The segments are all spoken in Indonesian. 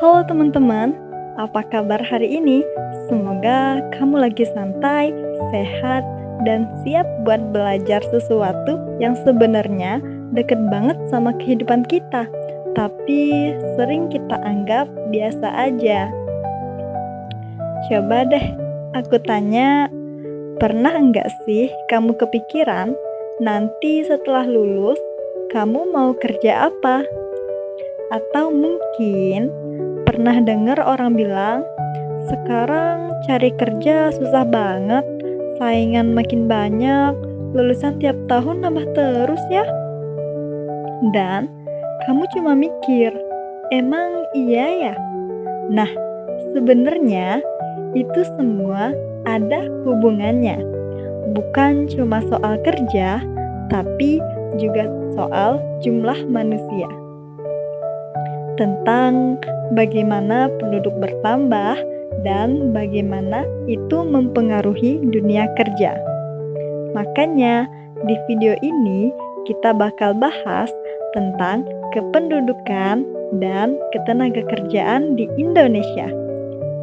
Halo teman-teman, apa kabar hari ini? Semoga kamu lagi santai, sehat, dan siap buat belajar sesuatu yang sebenarnya deket banget sama kehidupan kita, tapi sering kita anggap biasa aja. Coba deh, aku tanya, pernah enggak sih kamu kepikiran nanti setelah lulus, kamu mau kerja apa? Atau mungkin pernah dengar orang bilang, sekarang cari kerja susah banget, saingan makin banyak, lulusan tiap tahun nambah terus ya. Dan kamu cuma mikir, emang iya ya? Nah, sebenarnya itu semua ada hubungannya. Bukan cuma soal kerja, tapi juga soal jumlah manusia. Tentang bagaimana penduduk bertambah dan bagaimana itu mempengaruhi dunia kerja. Makanya di video ini kita bakal bahas tentang kependudukan dan ketenagakerjaan di Indonesia.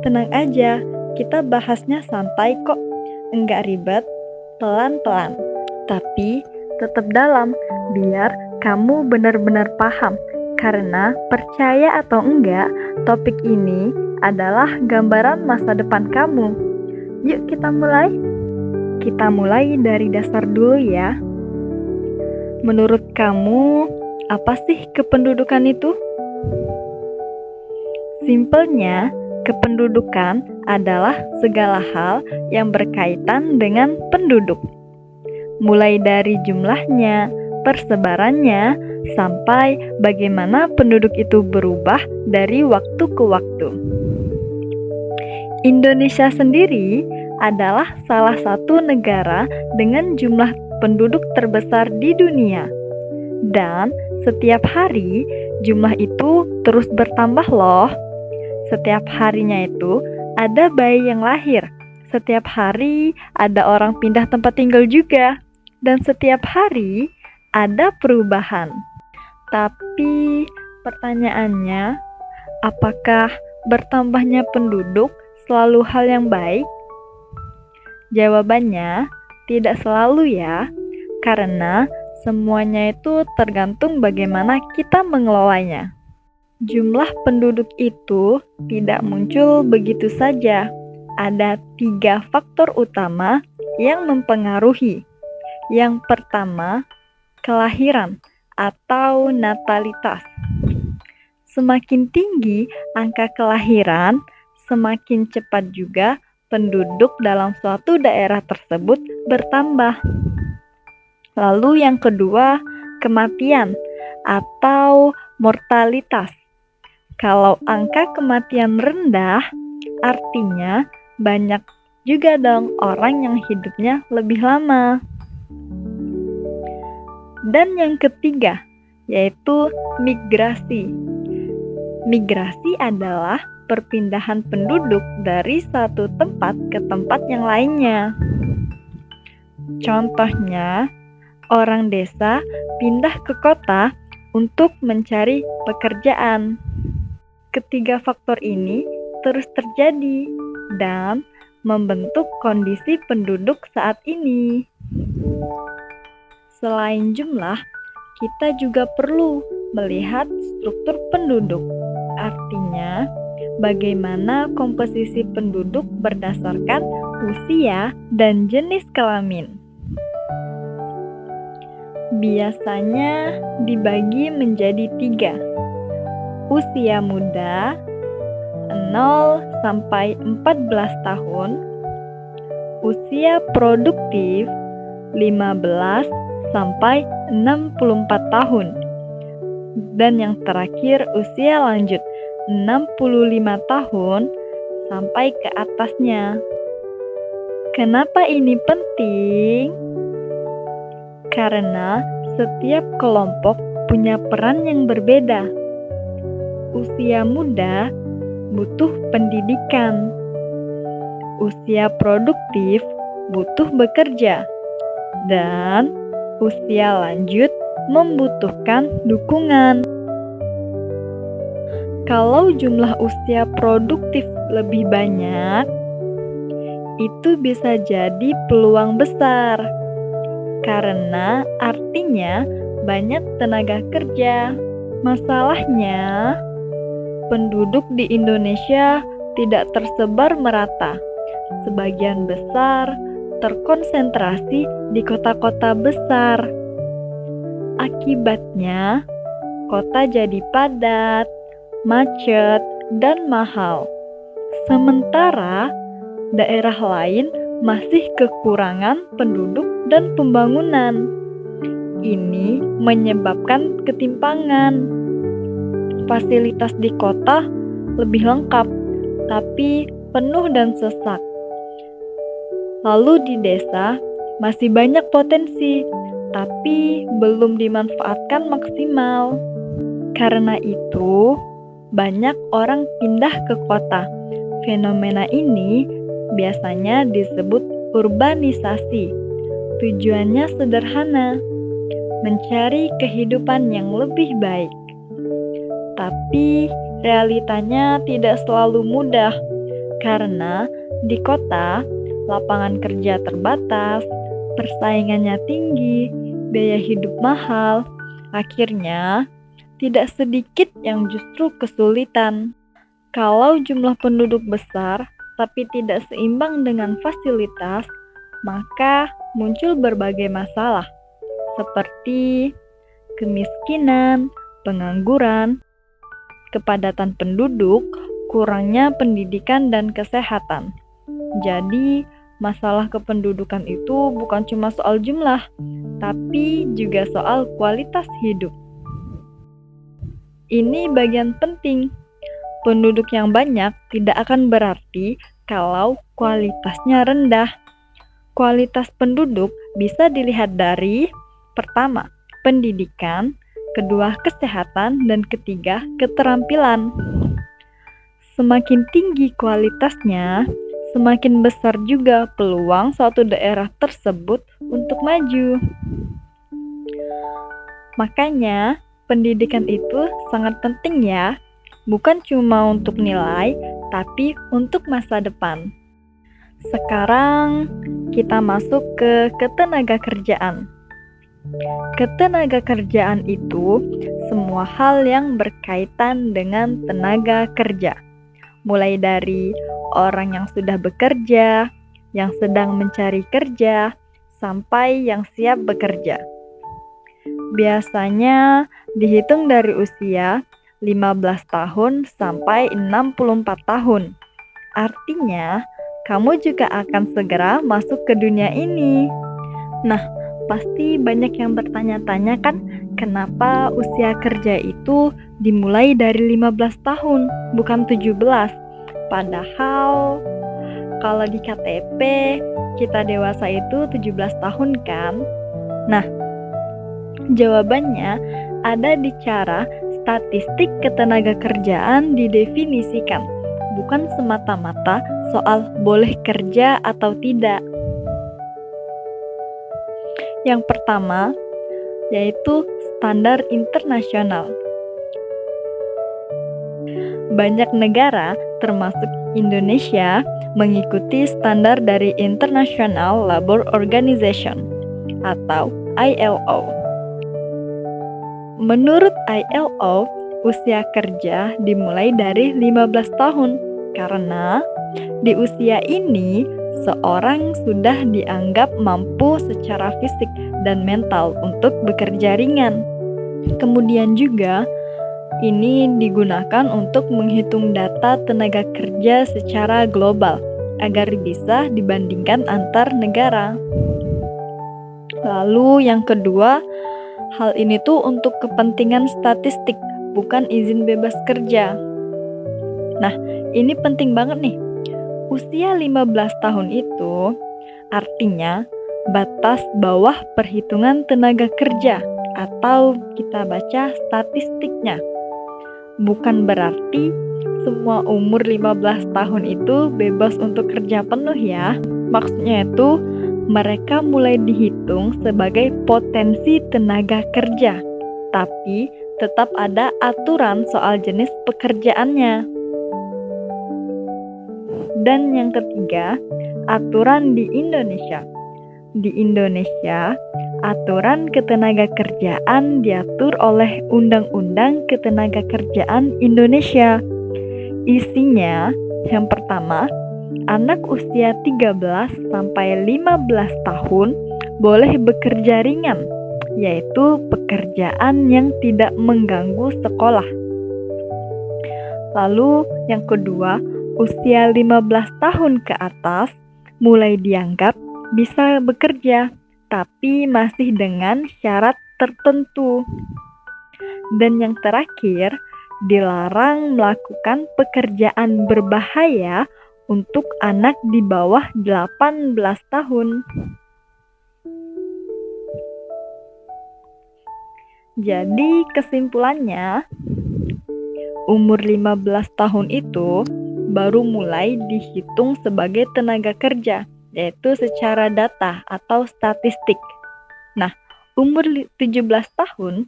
Tenang aja, kita bahasnya santai kok, enggak ribet, pelan-pelan. Tapi tetap dalam, biar kamu benar-benar paham. Karena percaya atau enggak, topik ini adalah gambaran masa depan kamu. Yuk kita mulai. Kita mulai dari dasar dulu ya. Menurut kamu, apa sih kependudukan itu? Simpelnya, kependudukan adalah segala hal yang berkaitan dengan penduduk. Mulai dari jumlahnya, persebarannya, sampai bagaimana penduduk itu berubah dari waktu ke waktu. Indonesia sendiri adalah salah satu negara dengan jumlah penduduk terbesar di dunia. Dan setiap hari jumlah itu terus bertambah loh. Setiap harinya itu ada bayi yang lahir. Setiap hari ada orang pindah tempat tinggal juga. Dan setiap hari ada perubahan. Tapi pertanyaannya, apakah bertambahnya penduduk selalu hal yang baik? Jawabannya, tidak selalu ya. Karena semuanya itu tergantung bagaimana kita mengelolanya. Jumlah penduduk itu tidak muncul begitu saja. Ada 3 faktor utama yang mempengaruhi. Yang pertama, kelahiran atau natalitas. Semakin tinggi angka kelahiran, semakin cepat juga penduduk dalam suatu daerah tersebut bertambah. Lalu yang kedua, kematian atau mortalitas. Kalau angka kematian rendah, artinya banyak juga dong orang yang hidupnya lebih lama. Dan yang ketiga, yaitu migrasi. Migrasi adalah perpindahan penduduk dari satu tempat ke tempat yang lainnya. Contohnya, orang desa pindah ke kota untuk mencari pekerjaan. Ketiga faktor ini terus terjadi dan membentuk kondisi penduduk saat ini. Selain jumlah, kita juga perlu melihat struktur penduduk. Artinya, bagaimana komposisi penduduk berdasarkan usia dan jenis kelamin. Biasanya dibagi menjadi 3. Usia muda 0 sampai 14 tahun, usia produktif 15 sampai 64 tahun, dan yang terakhir usia lanjut 65 tahun sampai ke atasnya. Kenapa ini penting? Karena setiap kelompok punya peran yang berbeda. Usia muda butuh pendidikan. Usia produktif butuh bekerja. Dan usia lanjut membutuhkan dukungan. Kalau jumlah usia produktif lebih banyak, itu bisa jadi peluang besar, karena artinya banyak tenaga kerja. Masalahnya, penduduk di Indonesia tidak tersebar merata. Sebagian besar terkonsentrasi di kota-kota besar. Akibatnya, kota jadi padat, macet, dan mahal. Sementara daerah lain masih kekurangan penduduk dan pembangunan. Ini menyebabkan ketimpangan. Fasilitas di kota lebih lengkap, tapi penuh dan sesak. Lalu di desa masih banyak potensi, tapi belum dimanfaatkan maksimal. Karena itu, banyak orang pindah ke kota. Fenomena ini biasanya disebut urbanisasi. Tujuannya sederhana, mencari kehidupan yang lebih baik. Tapi realitanya tidak selalu mudah, karena di kota lapangan kerja terbatas, persaingannya tinggi, biaya hidup mahal. Akhirnya, tidak sedikit yang justru kesulitan. Kalau jumlah penduduk besar tapi tidak seimbang dengan fasilitas, maka muncul berbagai masalah seperti kemiskinan, pengangguran, kepadatan penduduk, kurangnya pendidikan dan kesehatan. Jadi, masalah kependudukan itu bukan cuma soal jumlah, tapi juga soal kualitas hidup. Ini bagian penting. Penduduk yang banyak tidak akan berarti kalau kualitasnya rendah. Kualitas penduduk bisa dilihat dari pertama, pendidikan, kedua, kesehatan, dan ketiga, keterampilan. Semakin tinggi kualitasnya, semakin besar juga peluang suatu daerah tersebut untuk maju. Makanya, pendidikan itu sangat penting ya, bukan cuma untuk nilai, tapi untuk masa depan. Sekarang, kita masuk ke ketenagakerjaan. Ketenagakerjaan itu semua hal yang berkaitan dengan tenaga kerja, mulai dari orang yang sudah bekerja, yang sedang mencari kerja, sampai yang siap bekerja. Biasanya dihitung dari usia 15 tahun sampai 64 tahun. Artinya, kamu juga akan segera masuk ke dunia ini. Nah, pasti banyak yang bertanya-tanya kan, kenapa usia kerja itu dimulai dari 15 tahun, bukan 17? Padahal kalau di KTP kita dewasa itu 17 tahun kan? Nah, jawabannya ada di cara statistik ketenagakerjaan didefinisikan, bukan semata-mata soal boleh kerja atau tidak. Yang pertama, yaitu standar internasional. Banyak negara, termasuk Indonesia, mengikuti standar dari International Labour Organization atau ILO. Menurut ILO, usia kerja dimulai dari 15 tahun karena di usia ini seorang sudah dianggap mampu secara fisik dan mental untuk bekerja ringan. Kemudian juga ini digunakan untuk menghitung data tenaga kerja secara global agar bisa dibandingkan antar negara. Lalu yang kedua, hal ini tuh untuk kepentingan statistik, bukan izin bebas kerja. Nah, ini penting banget nih. Usia 15 tahun itu artinya batas bawah perhitungan tenaga kerja atau kita baca statistiknya. Bukan berarti semua umur 15 tahun itu bebas untuk kerja penuh ya. Maksudnya itu mereka mulai dihitung sebagai potensi tenaga kerja, tapi tetap ada aturan soal jenis pekerjaannya. Dan yang ketiga, aturan di Indonesia. Di Indonesia, aturan ketenagakerjaan diatur oleh Undang-Undang Ketenagakerjaan Indonesia. Isinya, yang pertama, anak usia 13 sampai 15 tahun boleh bekerja ringan, yaitu pekerjaan yang tidak mengganggu sekolah. Lalu yang kedua, usia 15 tahun ke atas mulai dianggap bisa bekerja, tapi masih dengan syarat tertentu. Dan yang terakhir, dilarang melakukan pekerjaan berbahaya untuk anak di bawah 18 tahun. Jadi kesimpulannya, umur 15 tahun itu baru mulai dihitung sebagai tenaga kerja, yaitu secara data atau statistik. Nah, umur 17 tahun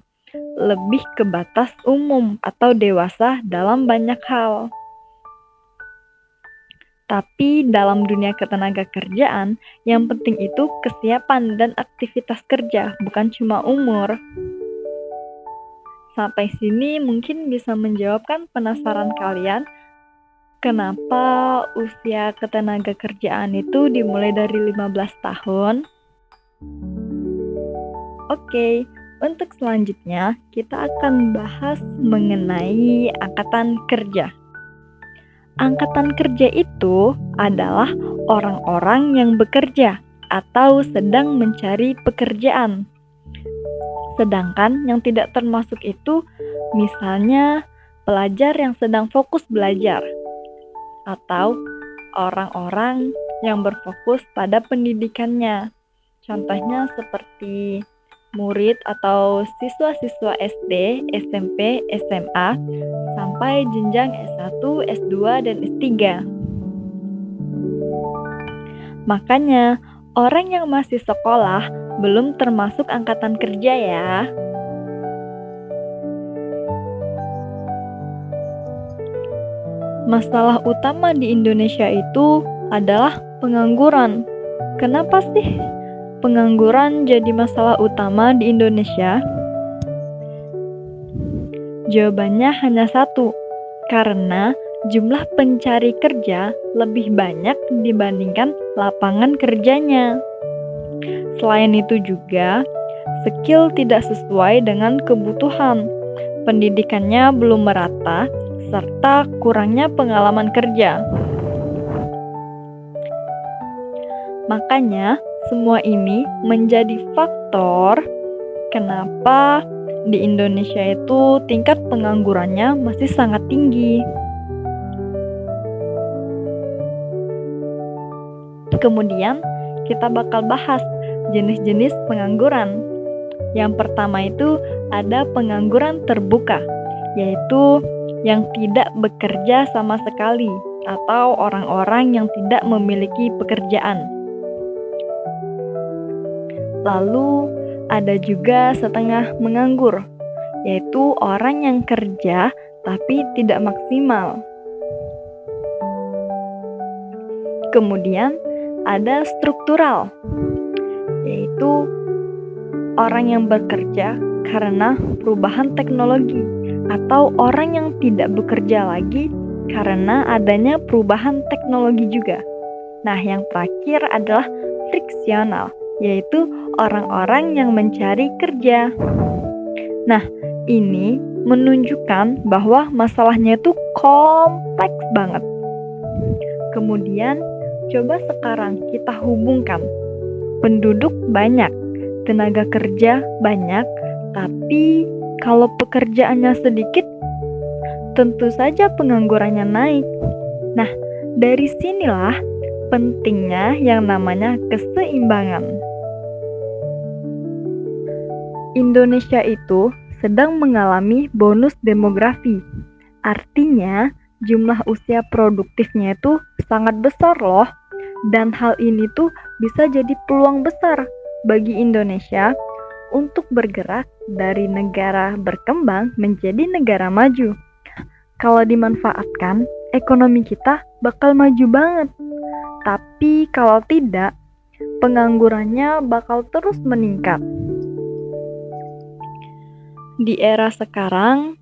lebih ke batas umum atau dewasa dalam banyak hal. Tapi dalam dunia ketenagakerjaan, yang penting itu kesiapan dan aktivitas kerja, bukan cuma umur. Sampai sini mungkin bisa menjawabkan penasaran kalian, kenapa usia ketenagakerjaan itu dimulai dari 15 tahun? Oke, untuk selanjutnya kita akan bahas mengenai angkatan kerja. Angkatan kerja itu adalah orang-orang yang bekerja atau sedang mencari pekerjaan. Sedangkan yang tidak termasuk itu misalnya pelajar yang sedang fokus belajar, atau orang-orang yang berfokus pada pendidikannya. Contohnya seperti murid atau siswa-siswa SD, SMP, SMA, sampai jenjang S1, S2, dan S3. Makanya, orang yang masih sekolah belum termasuk angkatan kerja ya. Masalah utama di Indonesia itu adalah pengangguran. Kenapa sih pengangguran jadi masalah utama di Indonesia? Jawabannya hanya satu, karena jumlah pencari kerja lebih banyak dibandingkan lapangan kerjanya. Selain itu juga, skill tidak sesuai dengan kebutuhan, pendidikannya belum merata, serta kurangnya pengalaman kerja. Makanya, semua ini menjadi faktor kenapa di Indonesia itu tingkat penganggurannya masih sangat tinggi. Kemudian, kita bakal bahas jenis-jenis pengangguran. Yang pertama itu ada pengangguran terbuka, yaitu yang tidak bekerja sama sekali atau orang-orang yang tidak memiliki pekerjaan. Lalu ada juga setengah menganggur, yaitu orang yang kerja tapi tidak maksimal. Kemudian ada struktural, yaitu orang yang bekerja karena perubahan teknologi, atau orang yang tidak bekerja lagi karena adanya perubahan teknologi juga. Nah, yang terakhir adalah friksional, yaitu orang-orang yang mencari kerja. Nah, ini menunjukkan bahwa masalahnya itu kompleks banget. Kemudian, coba sekarang kita hubungkan. Penduduk banyak, tenaga kerja banyak, tapi kalau pekerjaannya sedikit, tentu saja penganggurannya naik. Nah, dari sinilah pentingnya yang namanya keseimbangan. Indonesia itu sedang mengalami bonus demografi. Artinya, jumlah usia produktifnya itu sangat besar loh. Dan hal ini tuh bisa jadi peluang besar bagi Indonesia untuk bergerak dari negara berkembang menjadi negara maju. Kalau dimanfaatkan, ekonomi kita bakal maju banget. Tapi kalau tidak, penganggurannya bakal terus meningkat. Di era sekarang,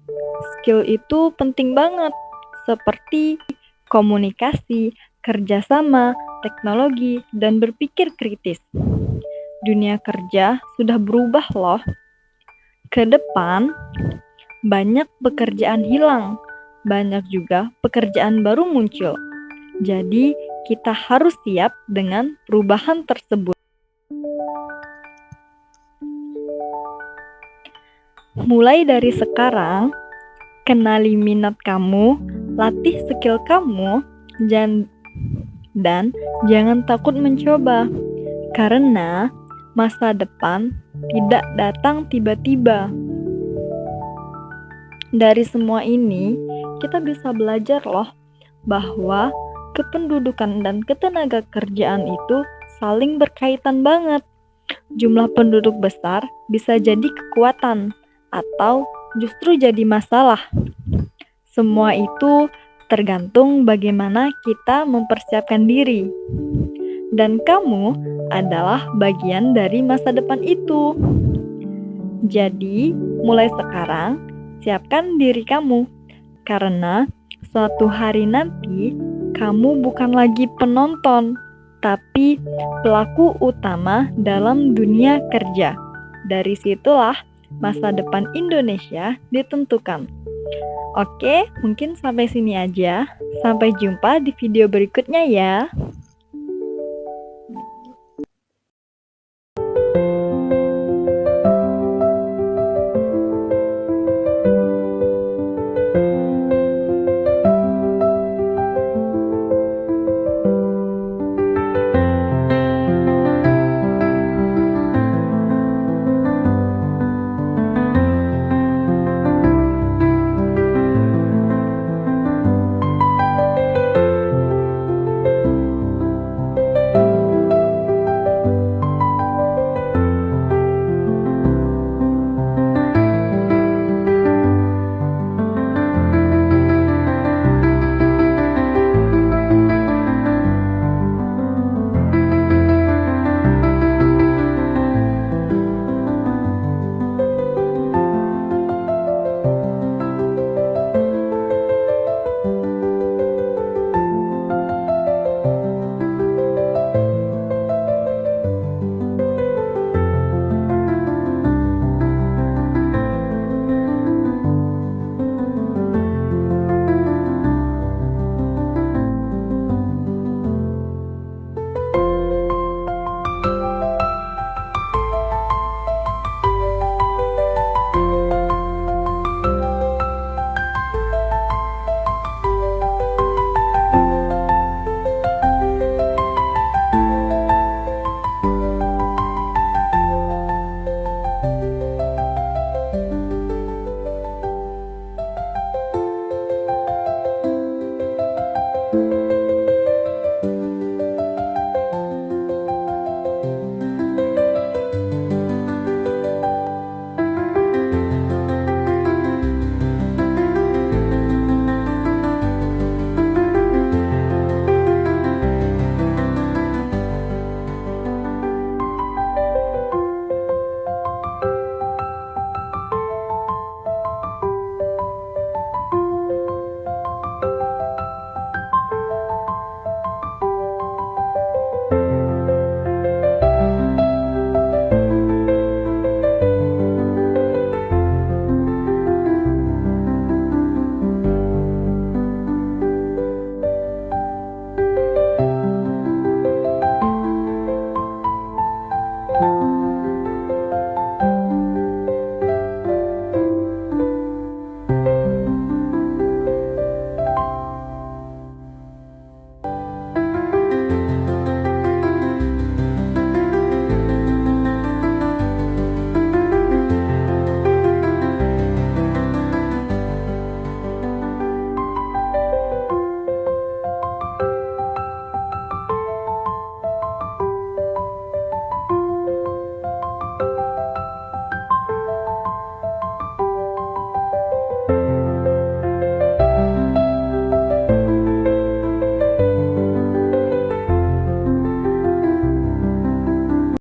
skill itu penting banget, seperti komunikasi, kerjasama, teknologi, dan berpikir kritis. Dunia kerja sudah berubah loh. Ke depan, banyak pekerjaan hilang, banyak juga pekerjaan baru muncul. Jadi, kita harus siap dengan perubahan tersebut. Mulai dari sekarang, kenali minat kamu, latih skill kamu, dan jangan takut mencoba. Karena masa depan tidak datang tiba-tiba. Dari semua ini, kita bisa belajar loh bahwa kependudukan dan ketenaga kerjaan itu saling berkaitan banget. Jumlah penduduk besar bisa jadi kekuatan atau justru jadi masalah. Semua itu tergantung bagaimana kita mempersiapkan diri. Dan kamu adalah bagian dari masa depan itu. Jadi, mulai sekarang, siapkan diri kamu. Karena suatu hari nanti, kamu bukan lagi penonton, tapi pelaku utama dalam dunia kerja. Dari situlah masa depan Indonesia ditentukan. Oke, mungkin sampai sini aja. Sampai jumpa di video berikutnya ya.